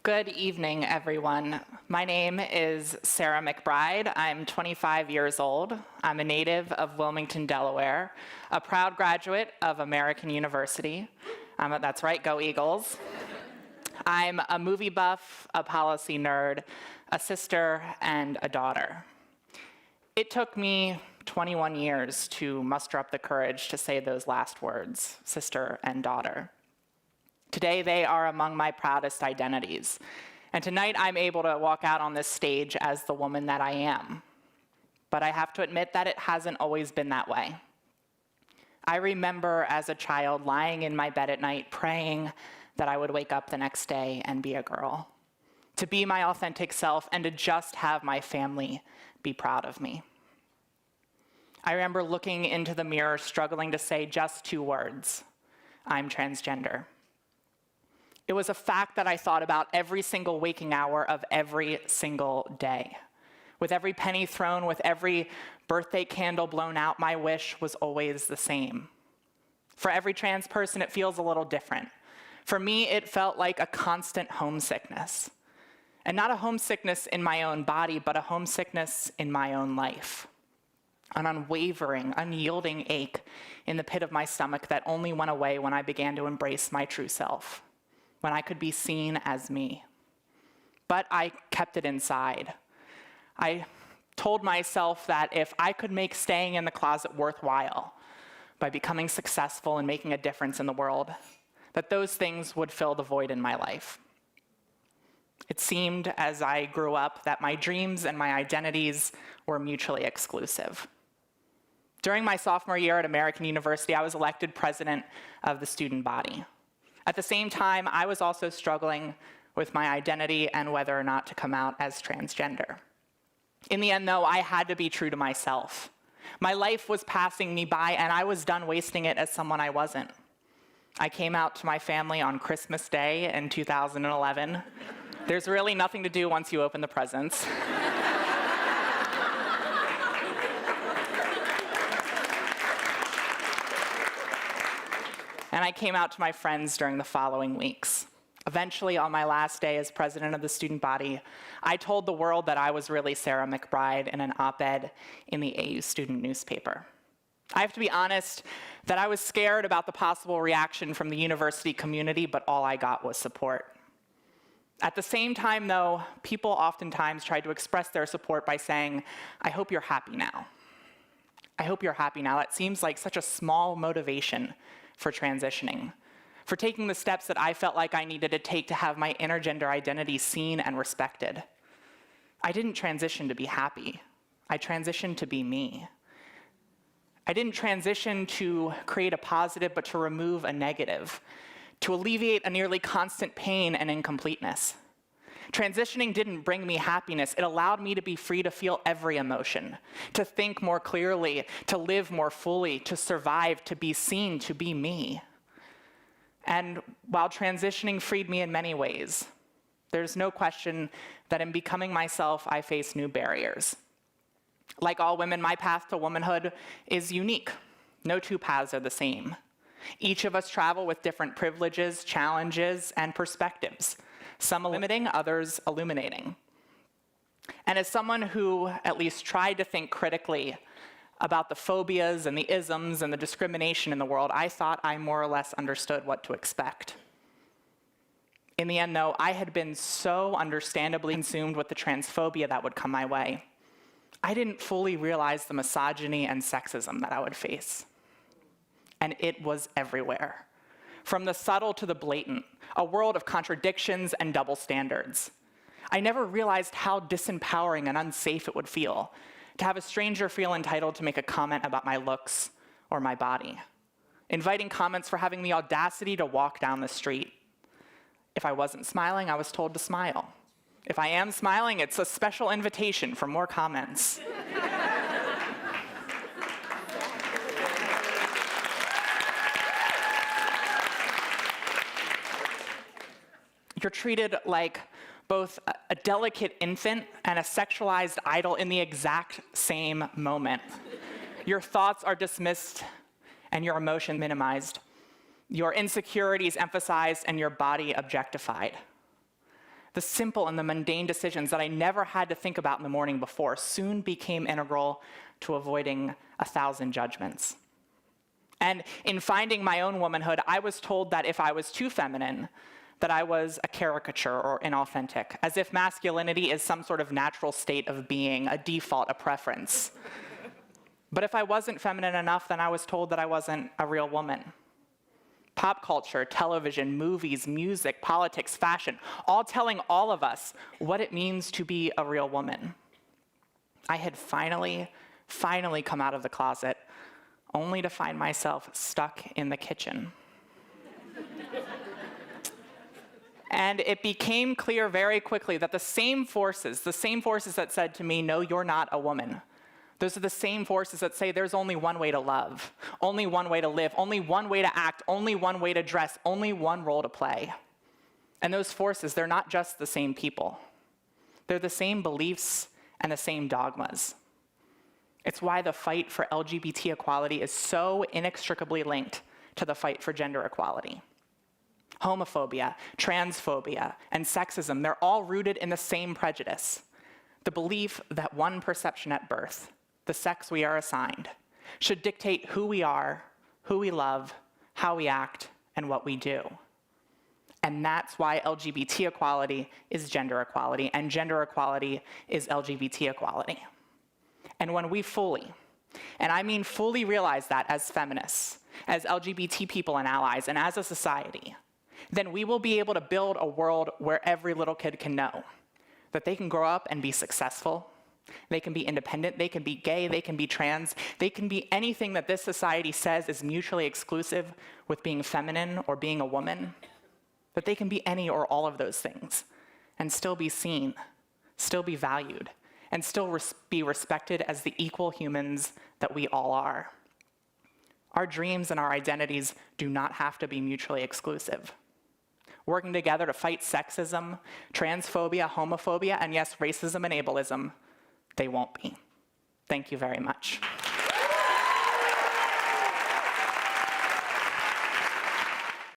Good evening, everyone. My name is Sarah McBride. I'm 25 years old. I'm a native of Wilmington, Delaware, a proud graduate of American University. That's right, go Eagles. I'm a movie buff, a policy nerd, a sister, and a daughter. It took me 21 years to muster up the courage to say those last words, sister and daughter. Today, they are among my proudest identities. And tonight, I'm able to walk out on this stage as the woman that I am. But I have to admit that it hasn't always been that way. I remember as a child lying in my bed at night praying that I would wake up the next day and be a girl, to be my authentic self and to just have my family be proud of me. I remember looking into the mirror, struggling to say just 2 words: I'm transgender. It was a fact that I thought about every single waking hour of every single day. With every penny thrown, with every birthday candle blown out, my wish was always the same. For every trans person, it feels a little different. For me, it felt like a constant homesickness. And not a homesickness in my own body, but a homesickness in my own life. An unwavering, unyielding ache in the pit of my stomach that only went away when I began to embrace my true self, when I could be seen as me. But I kept it inside. I told myself that if I could make staying in the closet worthwhile by becoming successful and making a difference in the world, that those things would fill the void in my life. It seemed as I grew up that my dreams and my identities were mutually exclusive. During my sophomore year at American University, I was elected president of the student body. At the same time, I was also struggling with my identity and whether or not to come out as transgender. In the end, though, I had to be true to myself. My life was passing me by, and I was done wasting it as someone I wasn't. I came out to my family on Christmas Day in 2011. There's really nothing to do once you open the presents. And I came out to my friends during the following weeks. Eventually, on my last day as president of the student body, I told the world that I was really Sarah McBride in an op-ed in the AU student newspaper. I have to be honest that I was scared about the possible reaction from the university community, but all I got was support. At the same time, though, people oftentimes tried to express their support by saying, I hope you're happy now. I hope you're happy now. It seems like such a small motivation for transitioning, for taking the steps that I felt like I needed to take to have my intergender identity seen and respected. I didn't transition to be happy. I transitioned to be me. I didn't transition to create a positive, but to remove a negative, to alleviate a nearly constant pain and incompleteness. Transitioning didn't bring me happiness. It allowed me to be free to feel every emotion, to think more clearly, to live more fully, to survive, to be seen, to be me. And while transitioning freed me in many ways, there's no question that in becoming myself, I face new barriers. Like all women, my path to womanhood is unique. No 2 paths are the same. Each of us travel with different privileges, challenges, and perspectives. Some limiting, others illuminating. And as someone who at least tried to think critically about the phobias and the isms and the discrimination in the world, I thought I more or less understood what to expect. In the end, though, I had been so understandably consumed with the transphobia that would come my way, I didn't fully realize the misogyny and sexism that I would face. And it was everywhere. From the subtle to the blatant, a world of contradictions and double standards. I never realized how disempowering and unsafe it would feel to have a stranger feel entitled to make a comment about my looks or my body, inviting comments for having the audacity to walk down the street. If I wasn't smiling, I was told to smile. If I am smiling, it's a special invitation for more comments. You're treated like both a delicate infant and a sexualized idol in the exact same moment. Your thoughts are dismissed and your emotion minimized. Your insecurities emphasized and your body objectified. the simple and the mundane decisions that I never had to think about in the morning before soon became integral to avoiding 1,000 judgments. And in finding my own womanhood, I was told that if I was too feminine, that I was a caricature or inauthentic, as if masculinity is some sort of natural state of being, a default, a preference. But if I wasn't feminine enough, then I was told that I wasn't a real woman. Pop culture, television, movies, music, politics, fashion, all telling all of us what it means to be a real woman. I had finally come out of the closet, only to find myself stuck in the kitchen. And it became clear very quickly that the same forces that said to me, no, you're not a woman, those are the same forces that say there's only one way to love, only one way to live, only one way to act, only one way to dress, only one role to play. And those forces, they're not just the same people. They're the same beliefs and the same dogmas. It's why the fight for LGBT equality is so inextricably linked to the fight for gender equality. Homophobia, transphobia, and sexism, they're all rooted in the same prejudice, the belief that one perception at birth, the sex we are assigned, should dictate who we are, who we love, how we act, and what we do. And that's why LGBT equality is gender equality, and gender equality is LGBT equality. And when we fully, and I mean fully, realize that as feminists, as LGBT people and allies, and as a society, then we will be able to build a world where every little kid can know that they can grow up and be successful, they can be independent, they can be gay, they can be trans, they can be anything that this society says is mutually exclusive with being feminine or being a woman, that they can be any or all of those things and still be seen, still be valued, and still be respected as the equal humans that we all are. Our dreams and our identities do not have to be mutually exclusive. Working together to fight sexism, transphobia, homophobia, and yes, racism and ableism, they won't be. Thank you very much.